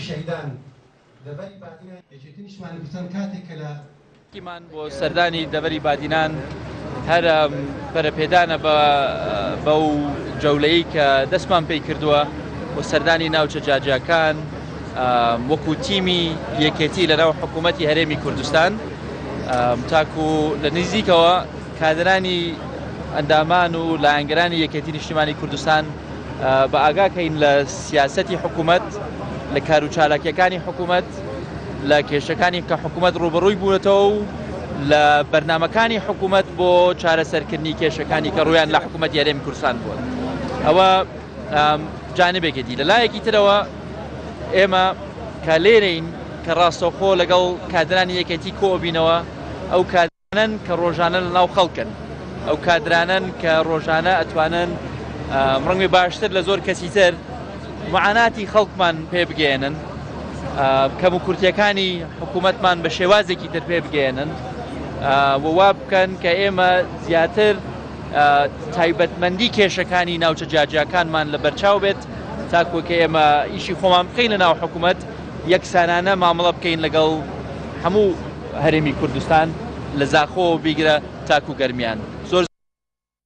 شەهیدان دەبەری بادینان یەکێتی نیشتیمانی کوردستان کاتێک کە لە مان بۆ سەردانی دەبەری بادینان هەر بەرەپێدانە بەو جەولەیی کە دەستمان پێی کردووە بۆ سەردانی ناوچە جاجاکان وەکو تیمی یەکێتی لەناو حکوومەتی هەرێمی کوردستان تاکو لە نزیکەوە کادرانی ئەندامان و لایەنگەرانی یەکێتی نیشتیمانی کوردستان بە ئاگاکەین لە سیاسەتی حکوومەت لە کار و چالاکیەکانی حکوومەت لە کێشەکانی کە حکوومەت ڕوبەڕووی بوونەتەوە و لە بەرنامەکانی حکوومەت بۆ چارەسەرکردنی کێشەکانی کە ڕویان لە حکوومەتی هەرێمی کوردستان بووە. ئەوە جانبێکێتی لەلایەکی ترەوە ئێمە کە لێرەین کە ڕاستەوخۆ لەگەڵ کادرانی یەکێتی کۆبینەوە ئەو کادرانن کە ڕۆژانە لە ناو خەڵکن، ئەو کادرانن کە ڕۆژانە ئەتوانن ڕەنگی باشتر لە زۆر کەسی تر معاناتی خەڵکمان پێ بگەێنن، کەم و کورتیەکانی حکوومەتمان بە شێوازێکی تر پێ بگەێنن ووا بکەن کە ئێمە زیاتر تایبەتمەندی کێشەکانی ناوچە جاجاکانمان لە بەرچاو بێت تاکو کە ئێمە ئیشی خۆمان بکەین لە ناو حکوومەت یەکسانانە مامەڵە بکەین لەگەڵ هەموو هەرێمی کوردستان لە زاخۆ بیگرە تاکو گەرمیان. زۆر